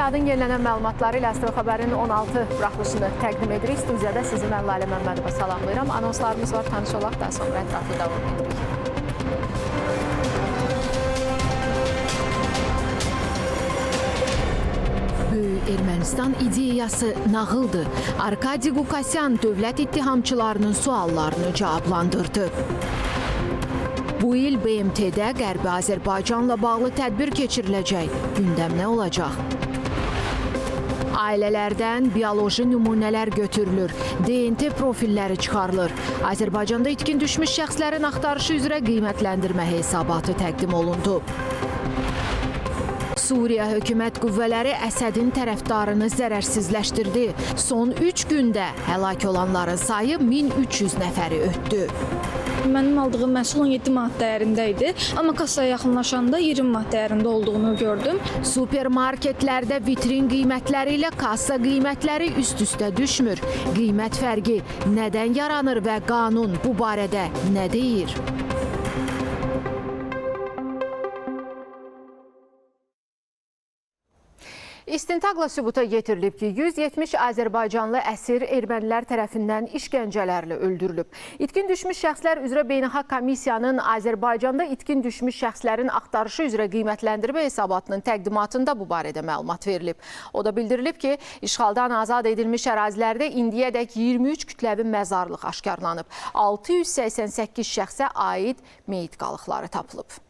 Saatın yenilənən məlumatları ilə ASTV Xəbərin 16 buraxılışını təqdim edirik. Studiyada sizi mən Lalə Məmmədova salamlayıram. Anonslarımız var, tanış olaq, daha sonra ətraflı davam edirik. Böyük Ermənistan ideyası nağıldır. Arkadi Qukasyan dövlət ittihamçılarının suallarını cavablandırdı. Bu il BMT-də Qərbi Azərbaycanla bağlı tədbir keçiriləcək. Gündəm nə olacaq? Ailələrdən bioloji nümunələr götürülür, DNT profilləri çıxarılır. Azərbaycanda itkin düşmüş şəxslərin axtarışı üzrə qiymətləndirmə hesabatı təqdim olundu. Suriya hökumət qüvvələri Əsədin tərəfdarını zərərsizləşdirdi. Son 3 gündə həlak olanların sayı 1300 nəfəri ötdü. Mənim aldığım məhsul 17 manat dəyərində idi, amma kassaya yaxınlaşanda 20 manat dəyərində olduğunu gördüm. Supermarketlərdə vitrin qiymətləri ilə kassa qiymətləri üst-üstə düşmür. Qiymət fərqi nədən yaranır və qanun bu barədə nə deyir? İstintaqla sübuta yetirilib ki, 170 Azərbaycanlı əsir ermənilər tərəfindən işgəncələrlə öldürülüb. İtkin düşmüş şəxslər üzrə beynəlxalq komissiyanın Azərbaycanda itkin düşmüş şəxslərin axtarışı üzrə qiymətləndirmə hesabatının təqdimatında bu barədə məlumat verilib. O da bildirilib ki, işğaldan azad edilmiş ərazilərdə indiyədək 23 kütləvi məzarlıq aşkarlanıb. 688 şəxsə aid meyit qalıqları tapılıb.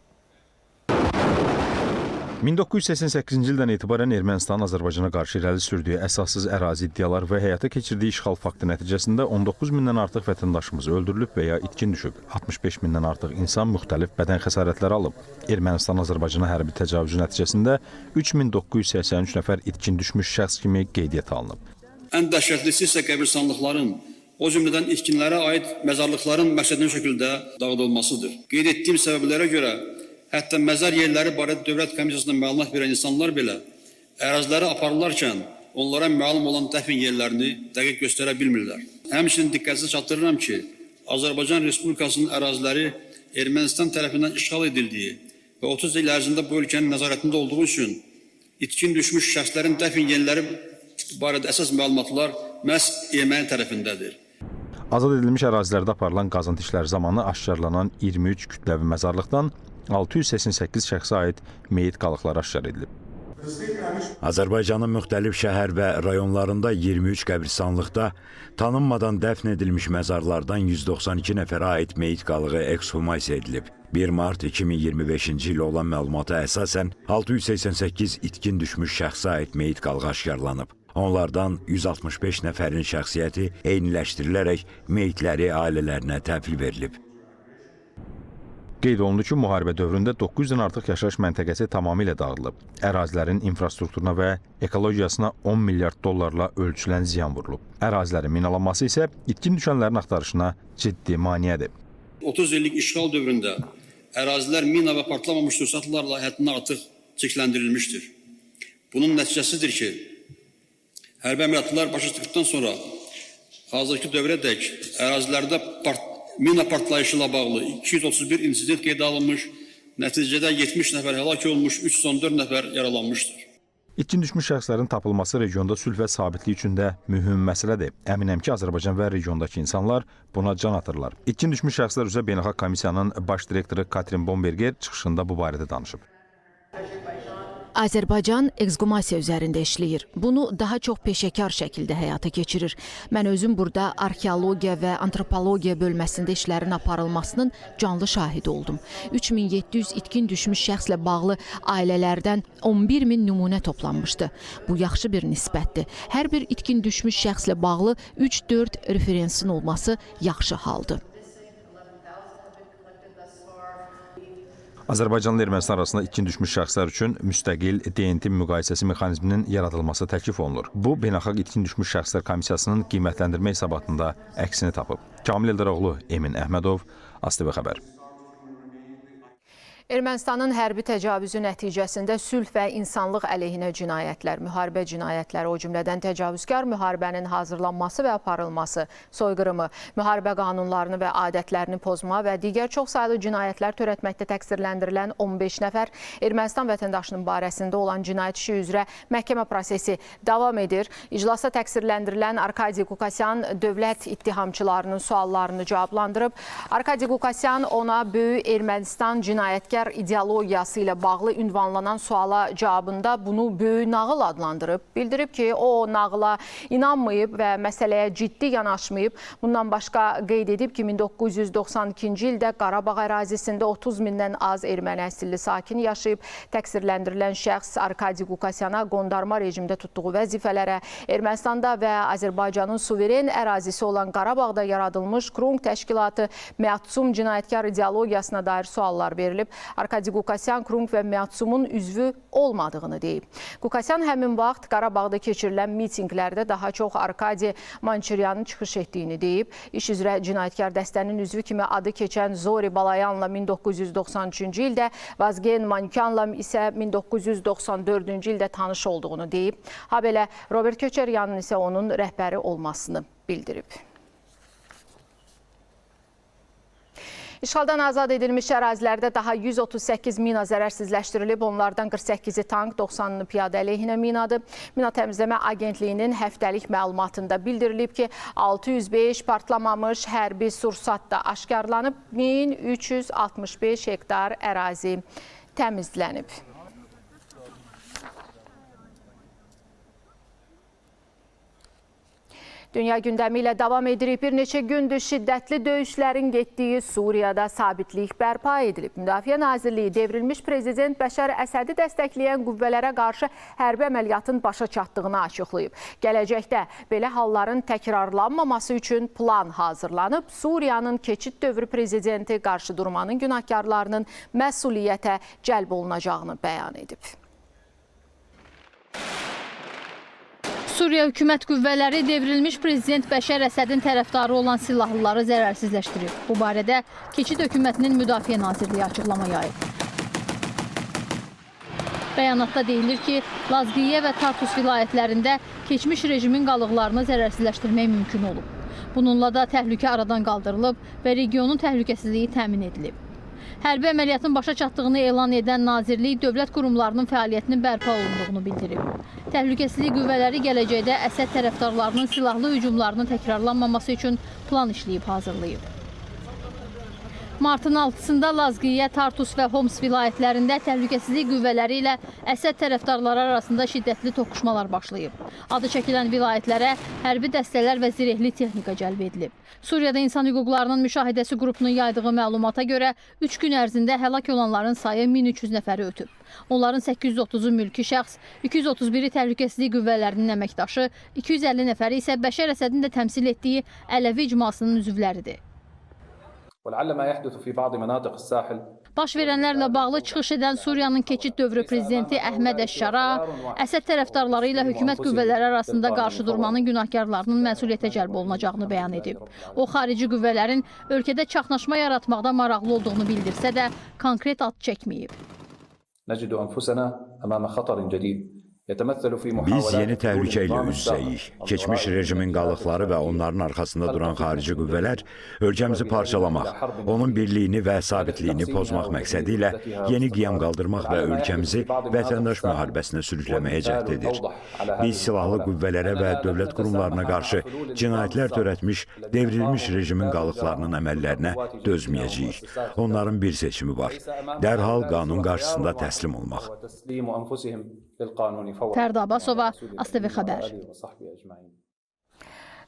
1988-ci ildən etibarən Ermənistanın Azərbaycana qarşı irəli sürdüyü əsassız ərazi iddialar və həyata keçirdiyi işğal faktı nəticəsində 19 mindən artıq vətəndaşımız öldürülüb və ya itkin düşüb. 65 mindən artıq insan müxtəlif bədən xəsarətləri alıb. Ermənistan Azərbaycana hərbi təcavüzü nəticəsində 3983 nəfər itkin düşmüş şəxs kimi qeydiyyata alınıb. Ən dəhşətlisi isə qəbirstanlıqların, o cümlədən itkinlərə aid məzarlıqların məqsədli şəkildə dağıdılmasıdır. Qeyd etdiyim səbəblərə görə hətta məzar yerləri barədə Dövlət Komissiyasına məlumat verən insanlar belə əraziləri aparılarkən onlara məlum olan dəfn yerlərini dəqiq göstərə bilmirlər. Həmçinin diqqətinizi çatdırıram ki, Azərbaycan Respublikasının əraziləri Ermənistan tərəfindən işğal edildiyi və 30 il ərzində bu ölkənin nəzarətində olduğu üçün itkin düşmüş şəxslərin dəfn yerləri barədə əsas məlumatlar məhz erməni tərəfindədir. Azad edilmiş ərazilərdə aparılan qazıntı işləri zamanı aşkarlanan 23 kütləvi məzarlıqdan 688 şəxsə aid meyit qalıqları aşkar edilib. Azərbaycanın müxtəlif şəhər və rayonlarında 23 qəbirstanlıqda tanınmadan dəfn edilmiş məzarlardan 192 nəfərə aid meyit qalığı ekshumasiya edilib. 1 mart 2025-ci il olan məlumata əsasən 688 itkin düşmüş şəxsə aid meyit qalığı aşkarlanıb. Onlardan 165 nəfərin şəxsiyyəti eyniləşdirilərək meyitləri ailələrinə təhvil verilib. Qeyd olundu ki, müharibə dövründə 900-dən artıq yaşayış məntəqəsi tamamilə dağıdılıb. Ərazilərin infrastrukturuna və ekologiyasına 10 milyard dollarla ölçülən ziyan vurulub. Ərazilərin minalanması isə itkin düşənlərin axtarışına ciddi maneədir. 30 illik işğal dövründə ərazilər mina və partlamamış sursatlarla həddindən artıq çirkləndirilmişdir. Bunun nəticəsidir ki, hərbi əməliyyatlar başa çıxdıqdan sonra hazırki dövrədək ərazilərdə mina partlayışı ilə bağlı 231 insident qeydə alınmış, nəticədə 70 nəfər həlak olmuş, 314 nəfər yaralanmışdır. İtkin düşmüş şəxslərin tapılması regionda sülh və sabitlik üçün də mühüm məsələdir. Əminəm ki, Azərbaycan və regiondakı insanlar buna can atırlar. İtkin düşmüş şəxslər üzrə beynəlxalq komissiyanın baş direktoru Katrin Bomberger çıxışında bu barədə danışıb. Azərbaycan ekshumasiya üzərində işləyir. Bunu daha çox peşəkar şəkildə həyata keçirir. Mən özüm burada arxeologiya və antropologiya bölməsində işlərin aparılmasının canlı şahidi oldum. 3700 itkin düşmüş şəxslə bağlı ailələrdən 11 min nümunə toplanmışdı. Bu yaxşı bir nisbətdir. Hər bir itkin düşmüş şəxslə bağlı 3-4 referensin olması yaxşı haldır. Azərbaycanla Ermənistan arasında itkin düşmüş şəxslər üçün müstəqil DNT müqayisəsi mexanizminin yaradılması təklif olunur. Bu, Beynəlxalq İtkin Düşmüş Şəxslər Komissiyasının qiymətləndirmə hesabatında əksini tapıb. Kamil Eldaroğlu, Emin Əhmədov, ASTV Xəbər. Ermənistanın hərbi təcavüzü nəticəsində sülh və insanlıq əleyhinə cinayətlər, müharibə cinayətləri, o cümlədən təcavüzkar müharibənin hazırlanması və aparılması, soyqırımı, müharibə qanunlarını və adətlərini pozma və digər çoxsaylı cinayətlər törətməkdə təqsirləndirilən 15 nəfər Ermənistan vətəndaşının barəsində olan cinayət işi üzrə məhkəmə prosesi davam edir. İclasda təqsirləndirilən Arkadi Qukasyan dövlət ittihamçılarının suallarını cavablandırıb. Arkadi Qukasyan ona böyük Ermənistan cinayətkar ideologiyası ilə bağlı ünvanlanan suala cavabında bunu böyük nağıl adlandırıb. Bildirib ki, o nağıla inanmayıb və məsələyə ciddi yanaşmayıb. Bundan başqa qeyd edib ki, 1992-ci ildə Qarabağ ərazisində 30 mindən az erməni əsilli sakin yaşayıb. Təqsirləndirilən şəxs Arkadi Qukasyana qondarma rejimdə tutduğu vəzifələrə, Ermənistanda və Azərbaycanın suveren ərazisi olan Qarabağda yaradılmış Krung təşkilatı mə'sum cinayətkar ideologiyasına dair suallar verilib. Arkadi Qukasyan Krung və mə'sumun üzvü olmadığını deyib. Qukasyan həmin vaxt Qarabağda keçirilən mitinqlərdə daha çox Arkadi Mançuryanın çıxış etdiyini deyib. İş üzrə cinayətkar dəstənin üzvü kimi adı keçən Zori Balayanla 1993-cü ildə, Vazgen Mankanla isə 1994-cü ildə tanış olduğunu deyib. Habelə Robert Köçəryanın isə onun rəhbəri olmasını bildirib. İşğaldan azad edilmiş ərazilərdə daha 138 mina zərərsizləşdirilib. Onlardan 48-i tank, 90-ını piyadə əleyhinə minadır. Mina Təmizləmə Agentliyinin həftəlik məlumatında bildirilib ki, 605 partlamamış hərbi sursat da aşkarlanıb, 1365 hektar ərazi təmizlənib. Dünya gündəmi ilə davam edirik. Bir neçə gündür şiddətli döyüşlərin getdiyi Suriyada sabitlik bərpa edilib. Müdafiə Nazirliyi devrilmiş prezident Bəşər Əsədi dəstəkləyən qüvvələrə qarşı hərbi əməliyyatın başa çatdığını açıqlayıb. Gələcəkdə belə halların təkrarlanmaması üçün plan hazırlanıb. Suriyanın keçid dövrü prezidenti qarşıdurmanın günahkarlarının məsuliyyətə cəlb olunacağını bəyan edib. Suriya hökumət qüvvələri devrilmiş prezident Bəşər Əsədin tərəfdarı olan silahlıları zərərsizləşdirib. Bu barədə keçid hökumətinin Müdafiə Nazirliyi açıqlama yayıb. Bəyanatda deyilir ki, Lazqiyə və Tartus vilayətlərində keçmiş rejimin qalıqlarını zərərsizləşdirmək mümkün olub. Bununla da təhlükə aradan qaldırılıb və regionun təhlükəsizliyi təmin edilib. Hərbi əməliyyatın başa çatdığını elan edən Nazirlik dövlət qurumlarının fəaliyyətinin bərpa olunduğunu bildirib. Təhlükəsizlik qüvvələri gələcəkdə Əsəd tərəfdarlarının silahlı hücumlarının təkrarlanmaması üçün plan işləyib hazırlayıb. Martın 6-sında Lazqiyə, Tartus və Homs vilayətlərində təhlükəsizlik qüvvələri ilə Əsəd tərəfdarları arasında şiddətli toqquşmalar başlayıb. Adı çəkilən vilayətlərə hərbi dəstələr və zirehli texnika cəlb edilib. Suriyada İnsan Hüquqlarının Müşahidəsi qrupunun yaydığı məlumata görə 3 gün ərzində həlak olanların sayı 1300 nəfəri ötüb. Onların 830-u mülki şəxs, 231-i təhlükəsizlik qüvvələrinin əməkdaşı, 250 nəfəri isə Bəşər Əsədin də təmsil etdiyi Ələvi icmasının üzvləridir. Baş verənlərlə bağlı çıxış edən Suriyanın keçid dövrü prezidenti Əhməd Əş-Şara, Əsəd tərəfdarları ilə hökumət qüvvələri arasında qarşıdurmanın günahkarlarının məsuliyyətə cəlb olunacağını bəyan edib. O, xarici qüvvələrin ölkədə çaxnaşma yaratmaqda maraqlı olduğunu bildirsə də, konkret ad çəkməyib. Biz yeni təhlükə ilə üz-üzəyik. Keçmiş rejimin qalıqları və onların arxasında duran xarici qüvvələr ölkəmizi parçalamaq, onun birliyini və sabitliyini pozmaq məqsədi ilə yeni qiyam qaldırmaq və ölkəmizi vətəndaş müharibəsinə sürükləməyə cəhd edir. Biz silahlı qüvvələrə və dövlət qurumlarına qarşı cinayətlər törətmiş, devrilmiş rejimin qalıqlarının əməllərinə dözməyəcəyik. Onların bir seçimi var. Dərhal qanun qarşısında təslim olmaq. Fərda Abbasova, ASTV Xəbər.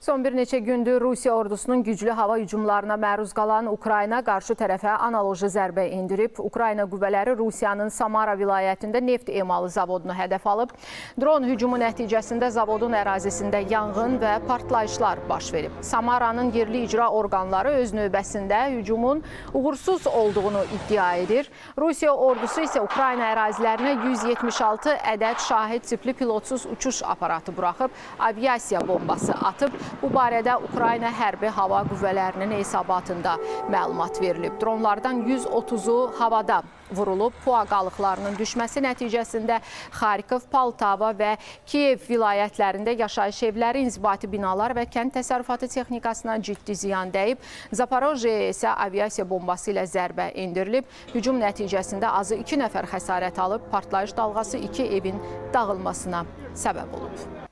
Son bir neçə gündür Rusiya ordusunun güclü hava hücumlarına məruz qalan Ukrayna qarşı tərəfə analoji zərbə indirib. Ukrayna qüvvələri Rusiyanın Samara vilayətində neft emalı zavodunu hədəf alıb. Dron hücumu nəticəsində zavodun ərazisində yanğın və partlayışlar baş verib. Samaranın yerli icra orqanları öz növbəsində hücumun uğursuz olduğunu iddia edir. Rusiya ordusu isə Ukrayna ərazilərinə 176 ədəd şahid tipli pilotsuz uçuş aparatı buraxıb, aviasiya bombası atıb. Bu barədə Ukrayna Hərbi Hava Qüvvələrinin hesabatında məlumat verilib. Dronlardan 130-u havada vurulub. PUA qalıqlarının düşməsi nəticəsində Xarkov, Poltava və Kiyev vilayətlərində yaşayış evləri, inzibati binalar və kənd təsərrüfatı texnikasına ciddi ziyan dəyib. Zaporojyeyə isə aviasiya bombası ilə zərbə endirilib. Hücum nəticəsində azı 2 nəfər xəsarət alıb. Partlayış dalğası 2 evin dağılmasına səbəb olub.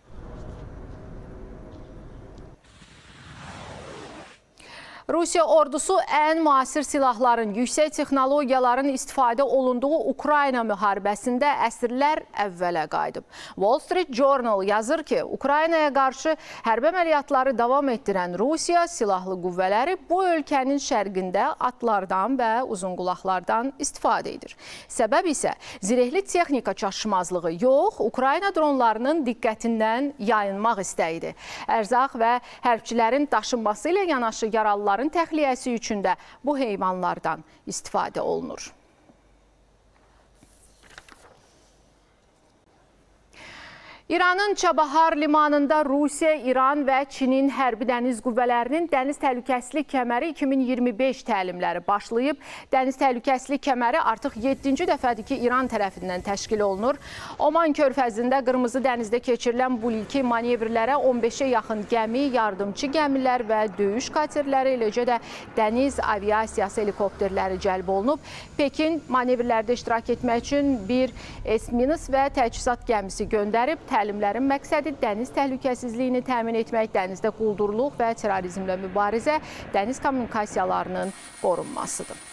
Rusiya ordusu ən müasir silahların, yüksək texnologiyaların istifadə olunduğu Ukrayna müharibəsində əsrlər əvvələ qayıdıb. Wall Street Journal yazır ki, Ukraynaya qarşı hərbi əməliyyatları davam etdirən Rusiya silahlı qüvvələri bu ölkənin şərqində atlardan və uzunqulaqlardan istifadə edir. Səbəb isə zirehli texnika çatışmazlığı yox, Ukrayna dronlarının diqqətindən yayınmaq istəyidir. Ərzaq və hərbçilərin daşınması ilə yanaşı yaralıların təxliyəsi üçün də bu heyvanlardan istifadə olunur. İranın Çabahar limanında Rusiya, İran və Çinin hərbi dəniz qüvvələrinin dəniz təhlükəsizlik kəməri 2025 təlimləri başlayıb. Dəniz təhlükəsizlik kəməri artıq 7-ci dəfədir ki, İran tərəfindən təşkil olunur. Oman körfəzində Qırmızı dənizdə keçirilən bu ilki manevrlərə 15-ə yaxın gəmi, yardımçı gəmilər və döyüş katerləri, eləcə də dəniz aviasiyası helikopterləri cəlb olunub. Pekin manevrlərdə iştirak etmək üçün bir S- və təchizat gəmisi göndərib. Təlimlərin məqsədi dəniz təhlükəsizliyini təmin etmək, dənizdə quldurluq və terrorizmlə mübarizə, dəniz kommunikasiyalarının qorunmasıdır.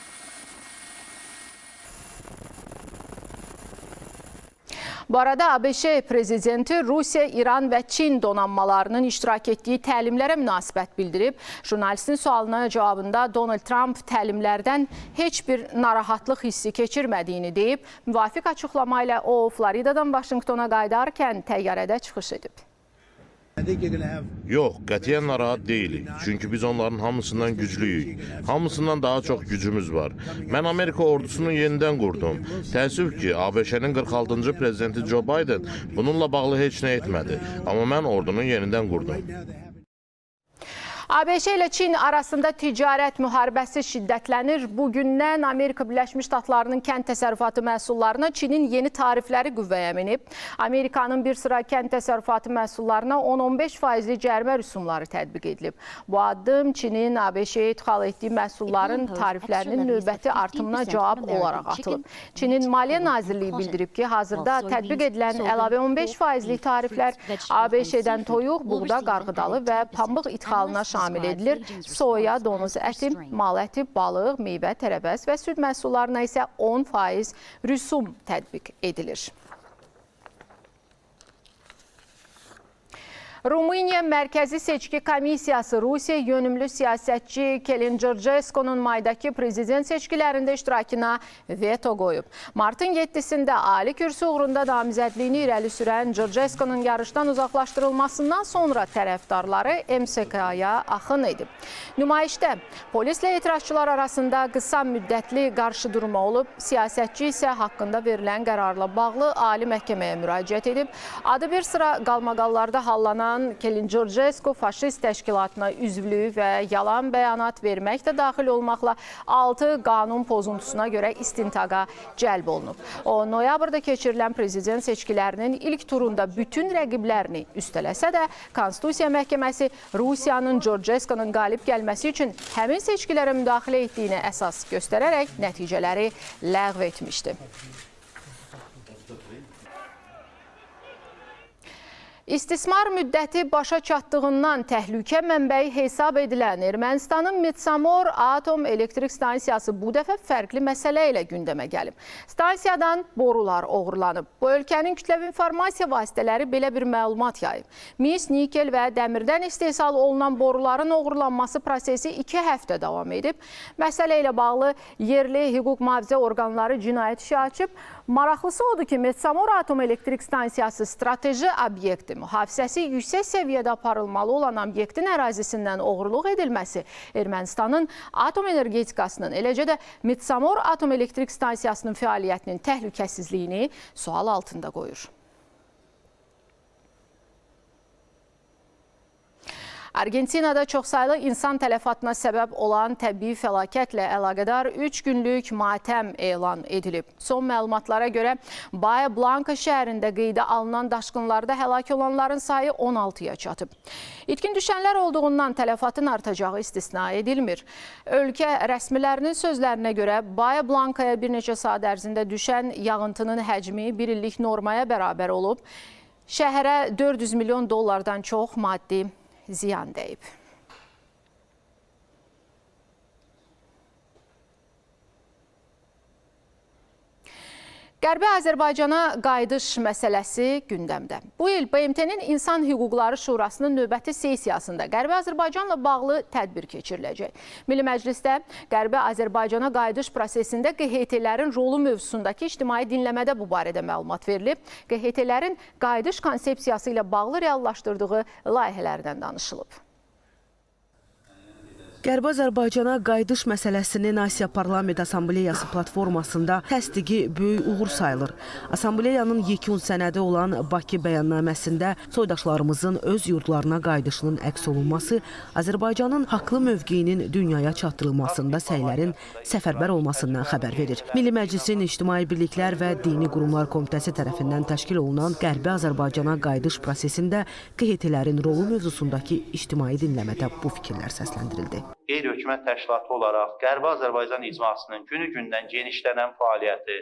Bu arada ABŞ prezidenti Rusiya, İran və Çin donanmalarının iştirak etdiyi təlimlərə münasibət bildirib. Jurnalistin sualına cavabında Donald Trump təlimlərdən heç bir narahatlıq hissi keçirmədiyini deyib. Müvafiq açıqlama ilə o, Floridadan Vaşinqtona qayıdarkən təyyarədə çıxış edib. Yox, qətiyyən narahat deyilik. Çünki biz onların hamısından güclüyük. Hamısından daha çox gücümüz var. Mən Amerika ordusunu yenidən qurdum. Təəssüf ki, ABŞ-nin 46-cı prezidenti Joe Biden bununla bağlı heç nə etmədi. Amma mən ordunu yenidən qurdum. ABŞ ilə Çin arasında ticarət müharibəsi şiddətlənir. Bugündən Amerika Birləşmiş Ştatlarının kənd təsərrüfatı məhsullarına Çinin yeni tarifləri qüvvəyə minib. Amerikanın bir sıra kənd təsərrüfatı məhsullarına 10-15% cərimə rüsumları tətbiq edilib. Bu addım Çinin ABŞ-yə idxal etdiyi məhsulların tariflərinin növbəti artımına cavab olaraq atılıb. Çinin Maliyyə Nazirliyi bildirib ki, hazırda tətbiq edilən əlavə 15%lik tariflər ABŞ-dən toyuq, buğda, qarğıdalı və pambıq idxalına şamil edilir. Soya, donuz əti, mal əti, balıq, meyvə, tərəvəz və süd məhsullarına isə 10% rüsum tətbiq edilir. Rumıniya Mərkəzi Seçki Komissiyası Rusiya yönümlü siyasətçi Kelin Georgescu'nun maydakı prezident seçkilərində iştirakına veto qoyub. Martın 7-sində ali kürsü uğrunda namizədliyini irəli sürən Georgescu'nun yarışdan uzaqlaşdırılmasından sonra tərəfdarları MSK-ya axın edib. Nümayişdə polislə etirazçılar arasında qısa müddətli qarşıdurma olub. Siyasətçi isə haqqında verilən qərarla bağlı ali məhkəməyə müraciət edib. Adı bir sıra qalmaqallarda hallanan Kelin Georgescu faşist təşkilatına üzvlüyü və yalan bəyanat vermək də daxil olmaqla 6 qanun pozuntusuna görə istintaqa cəlb olunub. O, noyabrda keçirilən prezident seçkilərinin ilk turunda bütün rəqiblərini üstələsə də, Konstitusiya Məhkəməsi Rusiyanın Georgescu'nun qalib gəlməsi üçün həmin seçkilərə müdaxilə etdiyini əsas göstərərək nəticələri ləğv etmişdi. İstismar müddəti başa çatdığından təhlükə mənbəyi hesab edilən Ermənistanın Metsamor Atom Elektrik Stansiyası bu dəfə fərqli məsələ ilə gündəmə gəlib. Stansiyadan borular oğurlanıb. Bu ölkənin kütləvi informasiya vasitələri belə bir məlumat yayıb. Mis, nikel və dəmirdən istehsal olunan boruların oğurlanması prosesi 2 həftə davam edib. Məsələ ilə bağlı yerli hüquq mühafizə orqanları cinayət işi açıb. Maraqlısı odur ki, Metsamor Atom Elektrik Stansiyası strateji obyektdir. Mühafizəsi yüksək səviyyədə aparılmalı olan obyektin ərazisindən oğurluq edilməsi Ermənistanın atom energetikasının, eləcə də Metsamor Atom Elektrik Stansiyasının fəaliyyətinin təhlükəsizliyini sual altında qoyur. Argentinada çoxsaylı insan tələfatına səbəb olan təbii fəlakətlə əlaqədar 3 günlük matəm elan edilib. Son məlumatlara görə Bahia Blanca şəhərində qeydə alınan daşqınlarda həlak olanların sayı 16-ya çatıb. İtkin düşənlər olduğundan tələfatın artacağı istisna edilmir. Ölkə rəsmilərinin sözlərinə görə Bahia Blanca'ya bir neçə saat ərzində düşən yağıntının həcmi 1 illik normaya bərabər olub. Şəhərə 400 milyon dollardan çox maddi ziyan dəyib. Qərbi Azərbaycana qayıdış məsələsi gündəmdə. Bu il BMT-nin İnsan Hüquqları Şurasının növbəti sessiyasında Qərbi Azərbaycanla bağlı tədbir keçiriləcək. Milli Məclisdə Qərbi Azərbaycana qayıdış prosesində QHT-lərin rolu mövzusundakı ictimai dinləmədə bu barədə məlumat verilib. QHT-lərin qayıdış konsepsiyası ilə bağlı reallaşdırdığı layihələrdən danışılıb. Qərbi Azərbaycana qayıdış məsələsinin Asiya Parlament Assambleyası platformasında təsdiqi böyük uğur sayılır. Assambleyanın yekun sənədi olan Bakı bəyannaməsində soydaşlarımızın öz yurdlarına qayıdışının əks olunması, Azərbaycanın haqlı mövqeyinin dünyaya çatdırılmasında səylərin səfərbər olmasından xəbər verir. Milli Məclisin İctimai Birliklər və Dini Qurumlar Komitəsi tərəfindən təşkil olunan Qərbi Azərbaycana qayıdış prosesində QHT-lərin rolu mövzusundakı ictimai dinləmədə bu fikirlər səsləndirildi. Qeyri-hökumət təşkilatı olaraq Qərbi Azərbaycan icmasının günü-gündən genişlənən fəaliyyəti,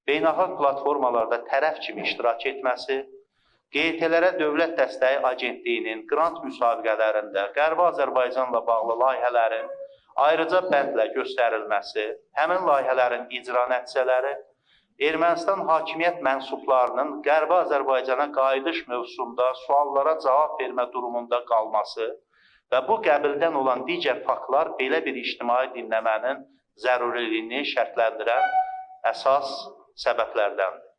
beynəlxalq platformalarda tərəf kimi iştirak etməsi, QHT-lərə Dövlət Dəstəyi Agentliyinin qrant müsabiqələrində Qərbi Azərbaycanla bağlı layihələrin ayrıca bəndlə göstərilməsi, həmin layihələrin icra nəticələri, Ermənistan hakimiyyət mənsublarının Qərbi Azərbaycana qayıdış mövzusunda suallara cavab vermə durumunda qalması və bu qəbildən olan digər faktlar belə bir ictimai dinləmənin zəruriliyini şərtləndirən əsas səbəblərdəndir.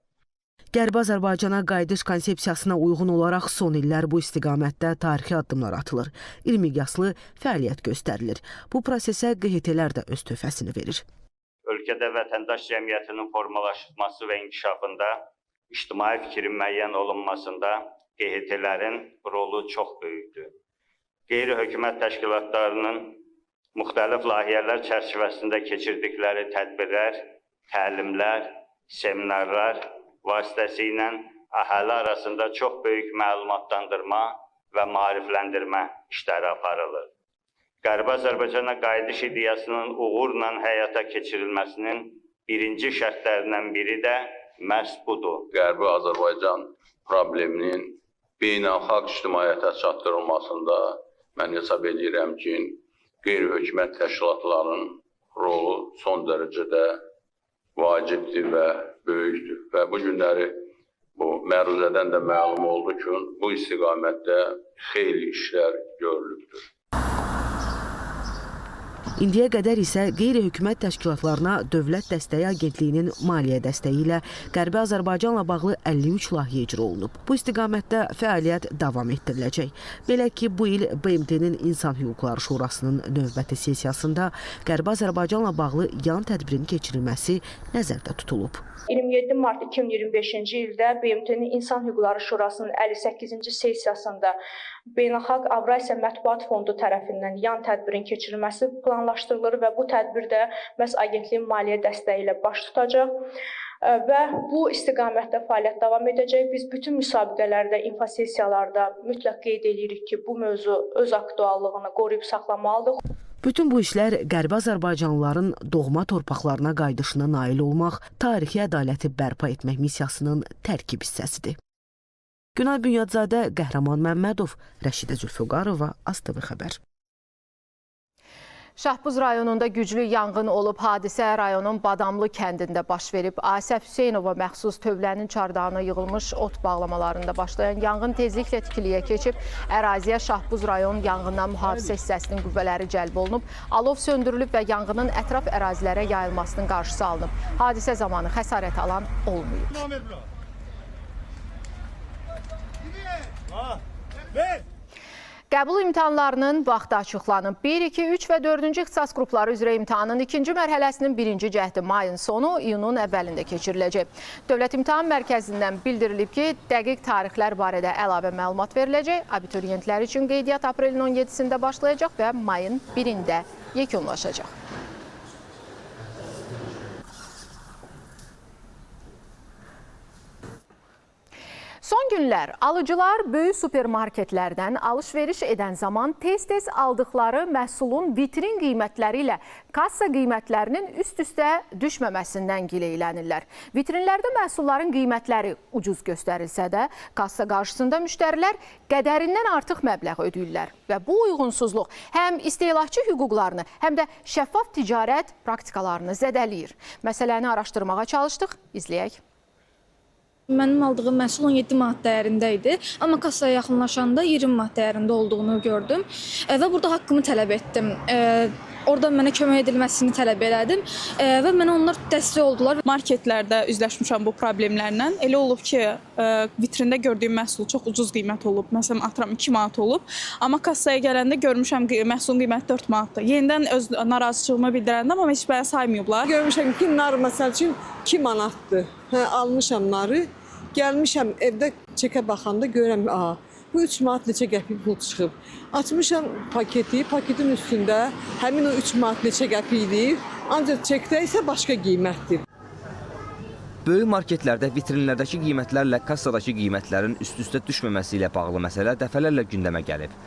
Qərbi Azərbaycana qayıdış konsepsiyasına uyğun olaraq son illər bu istiqamətdə tarixi addımlar atılır. İl miqyaslı fəaliyyət göstərilir. Bu prosesə QHT-lər də öz töhfəsini verir. Ölkədə vətəndaş cəmiyyətinin formalaşması və inkişafında, ictimai fikrin müəyyən olunmasında QHT-lərin rolu çox böyükdür. Qeyri-hökumət təşkilatlarının müxtəlif layihələr çərçivəsində keçirdikləri tədbirlər, təlimlər, seminarlar vasitəsilə əhali arasında çox böyük məlumatlandırma və maarifləndirmə işləri aparılır. Qərbi Azərbaycana qayıdış ideyasının uğurla həyata keçirilməsinin birinci şərtlərindən biri də məhz budur. Qərbi Azərbaycan probleminin beynəlxalq ictimaiyyətə çatdırılmasında mən hesab edirəm ki, qeyri-hökumət təşkilatlarının rolu son dərəcədə vacibdir və böyükdür. Və bu günləri bu məruzədən də məlum oldu ki, bu istiqamətdə xeyli işlər görülübdür. İndiyə qədər isə qeyri-hökumət təşkilatlarına Dövlət Dəstəyi Agentliyinin maliyyə dəstəyi ilə Qərbi Azərbaycanla bağlı 53 layihə icra olunub. Bu istiqamətdə fəaliyyət davam etdiriləcək. Belə ki, bu il BMT-nin İnsan Hüquqları Şurasının növbəti sessiyasında Qərbi Azərbaycanla bağlı yan tədbirin keçirilməsi nəzərdə tutulub. 27 mart 2025-ci ildə BMT-nin İnsan Hüquqları Şurasının 58-ci sessiyasında Beynəlxalq Avrasiya Mətbuat Fondu tərəfindən yan tədbirin keçirilməsi planlaşdırılır və bu tədbir də məhz agentliyin maliyyə dəstəyi ilə baş tutacaq və bu istiqamətdə fəaliyyət davam edəcək. Biz bütün müsabiqələrdə, infosessiyalarda mütləq qeyd edirik ki, bu mövzu öz aktuallığını qoruyub saxlamalıdır. Bütün bu işlər Qərbi Azərbaycanlıların doğma torpaqlarına qayıdışına nail olmaq, tarixi ədaləti bərpa etmək missiyasının tərkib hissəsidir. Günay Bünyadzadə, Qəhrəman Məmmədov, Rəşidə Zülfüqarova, ASTV xəbər. Şahbuz rayonunda güclü yanğın olub. Hadisə rayonun Badamlı kəndində baş verib. Asəf Hüseynova məxsus tövlənin çardağına yığılmış ot bağlamalarında başlayan yanğın tezliklə tikiliyə keçib. Əraziyə Şahbuz rayon yanğından mühafizə hissəsinin qüvvələri cəlb olunub. Alov söndürülüb və yanğının ətraf ərazilərə yayılmasının qarşısı alınıb. Hadisə zamanı xəsarət alan olmayıb. Qəbul imtahanlarının vaxtı açıqlanıb. 1, 2, 3 və 4-cü ixtisas qrupları üzrə imtahanın ikinci mərhələsinin birinci cəhdi mayın sonu, iyunun əvvəlində keçiriləcək. Dövlət İmtahan Mərkəzindən bildirilib ki, dəqiq tarixlər barədə əlavə məlumat veriləcək. Abituriyentlər üçün qeydiyyat aprelin 17-sində başlayacaq və mayın 1-də yekunlaşacaq. Son günlər alıcılar böyük supermarketlərdən alış-veriş edən zaman tez-tez aldıqları məhsulun vitrin qiymətləri ilə kassa qiymətlərinin üst-üstə düşməməsindən gileylənirlər. Vitrinlərdə məhsulların qiymətləri ucuz göstərilsə də, kassa qarşısında müştərilər qədərindən artıq məbləğ ödəyirlər. Və bu uyğunsuzluq həm istehlakçı hüquqlarını, həm də şəffaf ticarət praktikalarını zədələyir. Məsələni araşdırmağa çalışdıq, izləyək. Mənim aldığım məhsul 17 manat dəyərində idi, amma kassaya yaxınlaşanda 20 manat dəyərində olduğunu gördüm və burada haqqımı tələb etdim. Orada mənə kömək edilməsini tələb elədim və mənə onlar dəstək oldular. Marketlərdə üzləşmişəm bu problemlərlə. Elə olub ki, vitrində gördüyüm məhsul çox ucuz qiymət olub. Məsələn, atıram 2 manat olub, amma kassaya gələndə görmüşəm məhsulun qiyməti 4 manatdır. Yenidən öz narazıçılığımı bildirəndə, amma heç mənə saymayıblar. Görmüşəm ki, nar məsəl üçün 2 manatdır. Almışam narı, gəlmişəm evdə çekə baxanda görürəm, bu 3 manat neçə qəpik pul çıxıb. Açmışam paketi, paketin üstündə həmin o 3 manat neçə qəpikdir, ancaq çekdə isə başqa qiymətdir. Böyük marketlərdə vitrinlərdəki qiymətlərlə kassadakı qiymətlərin üst-üstə düşməməsi ilə bağlı məsələ dəfələrlə gündəmə gəlib.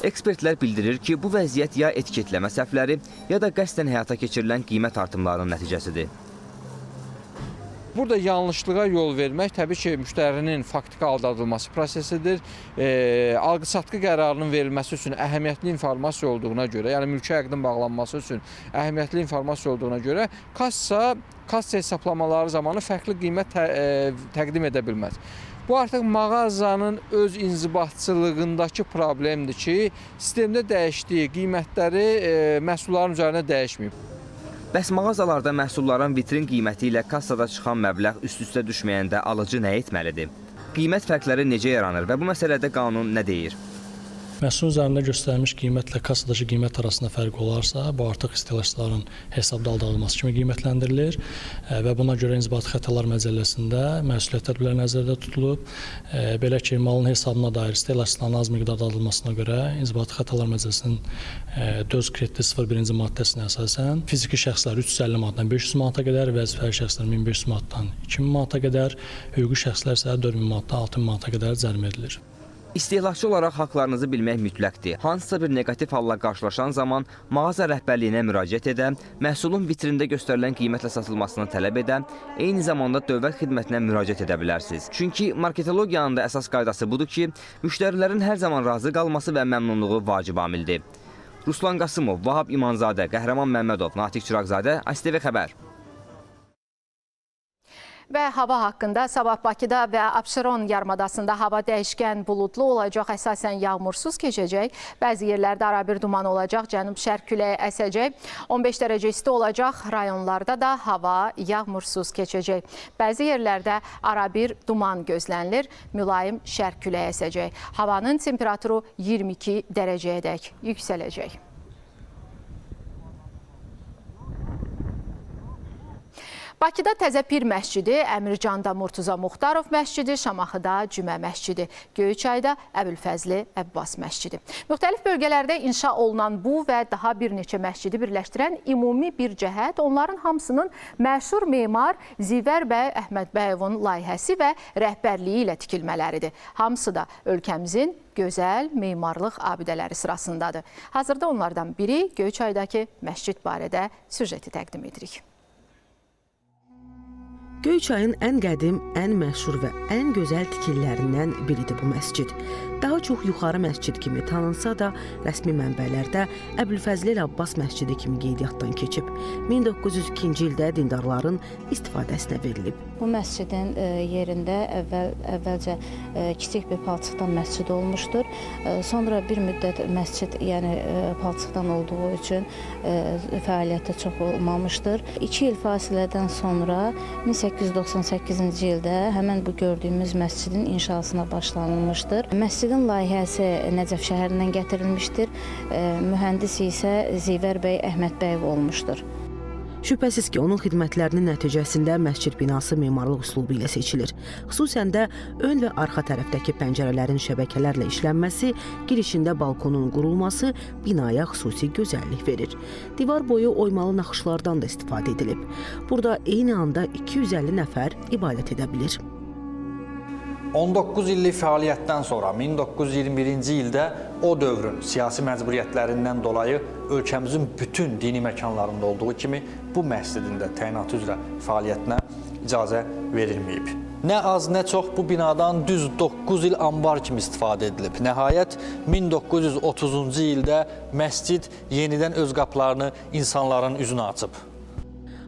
Ekspertlər bildirir ki, bu vəziyyət ya etiketləmə səhvləri, ya da qəsdən həyata keçirilən qiymət artımlarının nəticəsidir. Burada yanlışlığa yol vermək təbii ki, müştərinin faktiki aldadılması prosesidir. Alqı-satqı qərarının verilməsi üçün əhəmiyyətli informasiya olduğuna görə, yəni mülki əqdin bağlanması üçün əhəmiyyətli informasiya olduğuna görə kassa hesablamaları zamanı fərqli qiymət təqdim edə bilməz. Bu artıq mağazanın öz inzibatçılığındakı problemdir ki, sistemdə dəyişdiyi qiymətləri məhsulların üzərində dəyişməyib. Bəs mağazalarda məhsulların vitrin qiyməti ilə kassada çıxan məbləğ üst-üstə düşməyəndə alıcı nə etməlidir? Qiymət fərqləri necə yaranır və bu məsələdə qanun nə deyir? Məhsul üzərində göstərilmiş qiymətlə kassadakı qiymət arasında fərq olarsa, bu artıq istehlakçıların hesabda aldırılması kimi qiymətləndirilir və buna görə inzibati xətalar məcəlləsində məsuliyyət tədbirləri nəzərdə tutulub. Belə ki, malın hesabına dair istehlakçıların az miqdarda aldırılmasına görə inzibati xətalar məcəlləsinin 4.01-ci maddəsinə əsasən fiziki şəxslər 350 manatdan 500 manata qədər, vəzifəli şəxslər 1500 manatdan 2000 manata qədər, hüquqi şəxslər isə 4000 manatdan 6000 manata qədər cərimə edilir. İstehlakçı olaraq haqlarınızı bilmək mütləqdir. Hansısa bir neqativ halla qarşılaşan zaman mağaza rəhbərliyinə müraciət edən, məhsulun vitrində göstərilən qiymətlə satılmasını tələb edən, eyni zamanda dövlət xidmətinə müraciət edə bilərsiniz. Çünki marketologiyanın da əsas qaydası budur ki, müştərilərin hər zaman razı qalması və məmnunluğu vacib amildir. Ruslan Qasımov, Vahab İmanzadə, Qəhrəman Məmmədov, Natiq Çıraqzadə, ASTV Xəbər. Və hava haqqında sabah Bakıda və Abşeron yarımadasında hava dəyişkən buludlu olacaq, əsasən yağmursuz keçəcək. Bəzi yerlərdə arabir duman olacaq, cənub-şərq küləyi əsəcək. 15 dərəcə isti olacaq, rayonlarda da hava yağmursuz keçəcək. Bəzi yerlərdə arabir duman gözlənilir, mülayim şərq küləyi əsəcək. Havanın temperaturu 22 dərəcəyədək yüksələcək. Bakıda Təzə Pir məscidi, Əmircanda Murtuza Muxtarov məscidi, Şamaxıda Cümə məscidi, Göyçayda Əbülfəzli Əbbas məscidi. Müxtəlif bölgələrdə inşa olunan bu və daha bir neçə məscidi birləşdirən ümumi bir cəhət onların hamısının məşhur memar Zivər bəy Əhmədbəyovun layihəsi və rəhbərliyi ilə tikilmələridir. Hamısı da ölkəmizin gözəl memarlıq abidələri sırasındadır. Hazırda onlardan biri Göyçaydakı məscid barədə süjeti təqdim edirik. Göyçayın ən qədim, ən məşhur və ən gözəl tikililərindən biridir bu məscid. Daha çox yuxarı məscid kimi tanınsa da, rəsmi mənbələrdə Əbülfəzli Əbbas məscidi kimi qeydiyyatdan keçib. 1902-ci ildə dindarların istifadəsinə verilib. Bu məscidin yerində əvvəlcə kiçik bir palçıqdan məscid olmuşdur. Sonra bir müddət məscid, yəni palçıqdan olduğu üçün fəaliyyəti çox olmamışdır. 2 il fasilədən sonra 1898-ci ildə həmən bu gördüyümüz məscidin inşasına başlanılmışdır. Məscid Məscidin layihəsi Nəcəf şəhərindən gətirilmişdir. Mühəndis isə Zivər bəy Əhmədbəyev olmuşdur. Şübhəsiz ki, onun xidmətlərinin nəticəsində məscid binası memarlıq üslubu ilə seçilir. Xüsusən də ön və arxa tərəfdəki pəncərələrin şəbəkələrlə işlənməsi, girişində balkonun qurulması binaya xüsusi gözəllik verir. Divar boyu oymalı naxışlardan da istifadə edilib. Burada eyni anda 250 nəfər ibadət edə bilir. 19 illik fəaliyyətdən sonra 1921-ci ildə o dövrün siyasi məcburiyyətlərindən dolayı ölkəmizin bütün dini məkanlarında olduğu kimi bu məscidin də təyinatı üzrə fəaliyyətinə icazə verilməyib. Nə az, nə çox bu binadan düz 9 il anbar kimi istifadə edilib. Nəhayət 1930-cu ildə məscid yenidən öz qapılarını insanların üzünə açıb.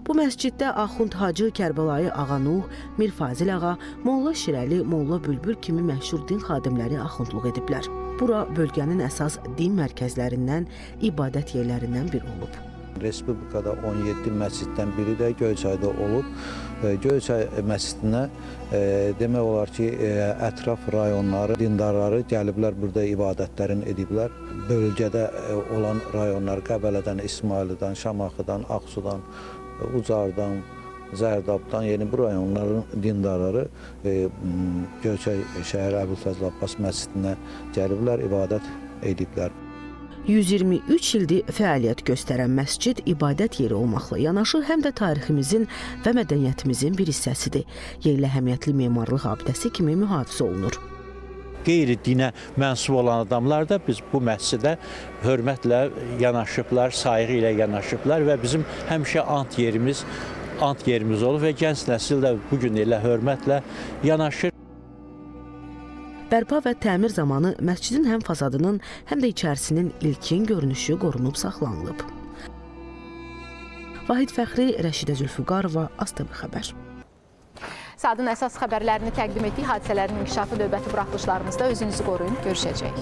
Bu məsciddə Axund Hacı Kərbəlayı Ağa Nuh, Mir Fazil Ağa, Molla Şirəli, Molla Bülbül kimi məşhur din xadimləri axundluq ediblər. Bura bölgənin əsas din mərkəzlərindən, ibadət yerlərindən biri olub. Respublikada 17 məsciddən biri də Göyçayda olub. Göyçay məscidinə demək olar ki, ətraf rayonları, dindarları gəliblər, burada ibadətlərini ediblər. Bölgədə olan rayonlar Qəbələdən, İsmayılıdan, Şamaxıdan, Ağsudan, Ucardan, Zərdabdan, yəni bu rayonların dindarları Göyçay şəhər Əbülfəzl Abbas məscidinə gəliblər, ibadət ediblər. 123 ildir fəaliyyət göstərən məscid ibadət yeri olmaqla yanaşı, həm də tariximizin və mədəniyyətimizin bir hissəsidir. Yerli əhəmiyyətli memarlıq abidəsi kimi mühafizə olunur. Qeyri-dinə mənsub olan adamlar da biz bu məscidə hörmətlə yanaşıblar, sayğı ilə yanaşıblar və bizim həmişə ant yerimiz olub və gənc nəsil də bugün elə hörmətlə yanaşır. Bərpa və təmir zamanı məscidin həm fasadının, həm də içərisinin ilkin görünüşü qorunub saxlanılıb. Vahid Fəxri, Rəşidə Zülfüqarova, ASTV xəbər. Saatın əsas xəbərlərini təqdim etdik. Hadisələrin inkişafı növbəti buraxılışlarımızda özünüzü qoruyun. Görüşəcək.